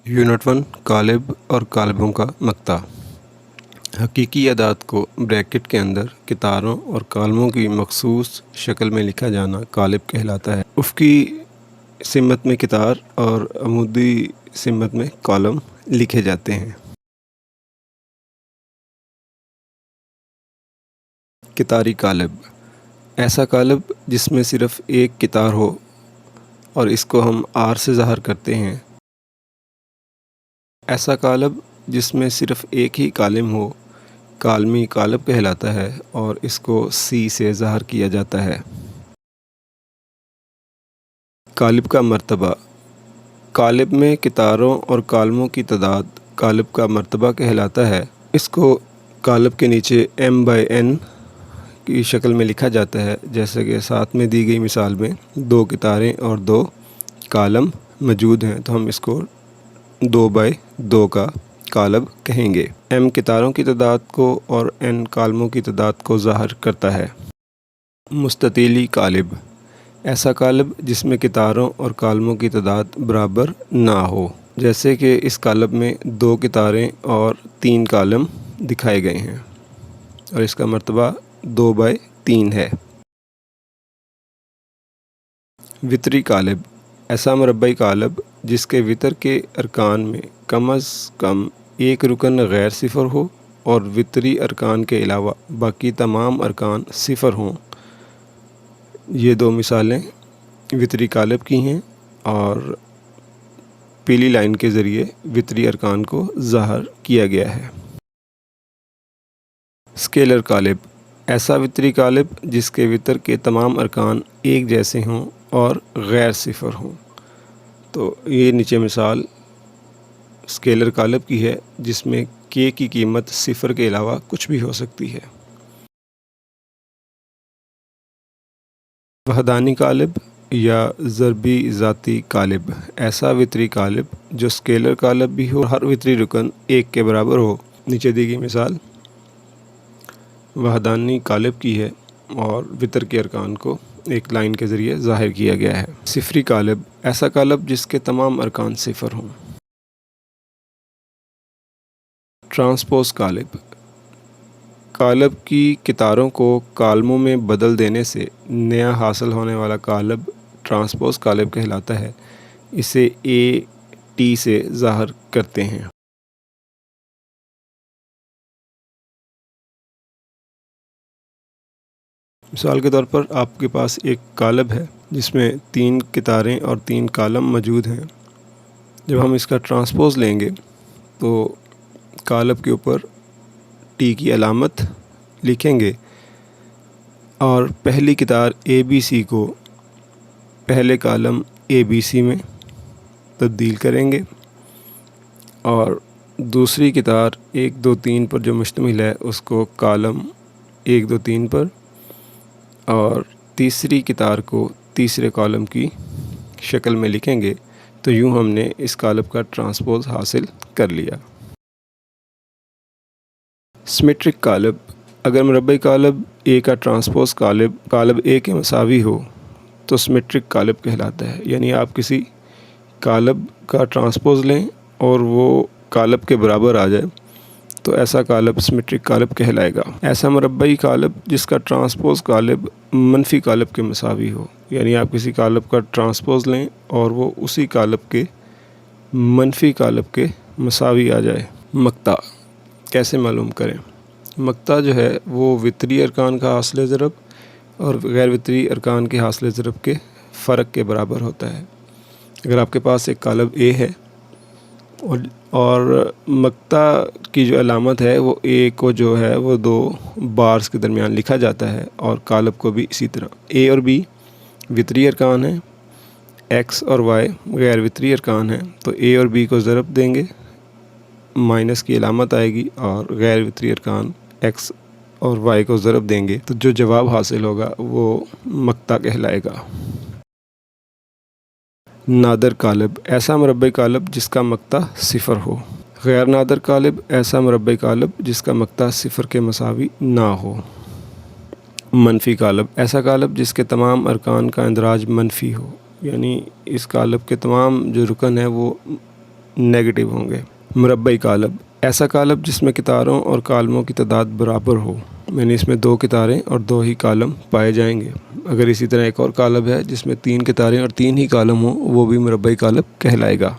Unit 1 कालिब और कालिबों का मक्ता। हकीकी अदाद को ब्रैकेट के अंदर कितारों और कालमों की मखसूस शक्ल में लिखा जाना कालिब कहलाता है। उफ़क़ी सिमत में कितार और अमूदी सिमत में कॉलम लिखे जाते हैं। कितारी कालिब ऐसा कालिब जिसमें सिर्फ़ एक कितार हो और इसको हम आर से ज़ाहिर करते हैं। ऐसा कालिब जिसमें सिर्फ़ एक ही कालिम हो कालमी कालिब कहलाता है और इसको सी से ज़ाहिर किया जाता है। कालिब का मर्तबा कालिब में कितारों और कालमों की तादाद कालिब का मर्तबा कहलाता है। इसको कालिब के नीचे m/n की शक्ल में लिखा जाता है, जैसे कि साथ में दी गई मिसाल में 2 कितारें और 2 कालम मौजूद हैं, तो हम इसको 2/2 का कालिब कहेंगे। m कितारों की तादाद को और n कालमों की तादाद को ज़ाहिर करता है। मुस्ततीली कालिब ऐसा कालिब जिसमें कितारों और कालमों की तादाद बराबर ना हो, जैसे कि इस कालिब में 2 कितारें और 3 कालम दिखाए गए हैं और इसका मर्तबा 2/3 है। वितरी कालिब ऐसा मरबई कालिब जिसके वितर के अरकान में कम अज़ कम एक रुकन गैर सिफ़र हो और वितरी अरकान के अलावा बाकी तमाम अरकान सिफ़र हों। ये 2 मिसालें वितरी कालिब की हैं और पीली लाइन के ज़रिए वितरी अरकान को ज़ाहिर किया गया है। स्केलर कालिब ऐसा वितरी कालिब जिसके वितर के तमाम अरकान एक जैसे हों और गैर सिफ़र हों। तो ये नीचे मिसाल स्केलर कालिब की है जिसमें k की कीमत सिफ़र के अलावा कुछ भी हो सकती है। वहदानी कालिब या ज़रबी ज़ाती कालिब ऐसा वितरी कालिब जो स्केलर कालिब भी हो, हर वितरी रुकन 1 के बराबर हो। नीचे दी गई मिसाल वहदानी कालिब की है और वितर के अरकान को एक लाइन के ज़रिए ज़ाहिर किया गया है। सिफ़री कालिब ऐसा कालिब जिसके तमाम अरकान सिफ़र हों। ट्रांसपोज़ कालिब कालिब की कितारों को कालमों में बदल देने से नया हासिल होने वाला कालिब ट्रांसपोज़ कालिब कहलाता है। इसे AT से ज़ाहिर करते हैं। मिसाल के तौर पर आपके पास एक कालिब है जिसमें 3 कितारें और 3 कालम मौजूद हैं। जब हम इसका ट्रांसपोज़ लेंगे तो कालिब के ऊपर T की अलामत लिखेंगे और पहली कितार ABC को पहले कालम ABC में तब्दील करेंगे और दूसरी कितार 1 2 3 पर जो मुश्तमिल है उसको कालम 1 2 3 पर और तीसरी कितार को तीसरे कॉलम की शक्ल में लिखेंगे। तो यूँ हमने इस कालिब का ट्रांसपोज़ हासिल कर लिया। सिमेट्रिक कालिब अगर मरबई कालिब A का ट्रांसपोज़ कालिब A के मसावी हो तो सिमेट्रिक कालिब कहलाता है। यानी आप किसी कालिब का ट्रांसपोज़ लें और वो कालिब के बराबर आ जाए तो ऐसा कालिब सिमेट्रिक कालिब कहलाएगा। ऐसा मरबई कालिब जिसका ट्रांसपोज़ कालिब मनफी कालिब के मसावी हो, यानी आप किसी कालिब का ट्रांसपोज़ लें और वो उसी कालिब के मनफी कालिब के मसावी आ जाए। मक्ता कैसे मालूम करें? मक्ता जो है वो वितरी अरकान का हासिल ज़रब और गैर वितरी अरकान के हासिल ज़रब के फ़र्क के बराबर होता है। अगर आपके पास एक कालिब A है और मक्ता की जो अलामत है वो A को जो है वो 2 बार्स के दरमियान लिखा जाता है और कालिब को भी इसी तरह। A और B वितरी अरकान हैं, X और Y गैर वितरी अरकान हैं, तो A और B को ज़रब देंगे, माइनस की अलामत आएगी और गैर वितरी अरकान X और Y को ज़रब देंगे, तो जो जवाब हासिल होगा वो मक्ता कहलाएगा। नादर कालिब ऐसा मरबई कालिब जिसका मक्ता सिफ़र हो। गैर नादर कालिब ऐसा मरबई कालिब जिसका मक्ता सिफ़र के मसावी ना हो। मनफी कालिब ऐसा कालिब जिसके तमाम अरकान का इंदराज मनफी हो, यानी इस कालिब के तमाम जो रुकन है वो नेगेटिव होंगे। मुरब्बई कालब, ऐसा कालब जिसमें कितारों और कालमों की तादाद बराबर हो, यानी इसमें 2 कितारें और 2 ही कालम पाए जाएंगे। अगर इसी तरह एक और कालब है जिसमें 3 कितारें और 3 ही कालम हो, वो भी मुरब्बई कालब कहलाएगा।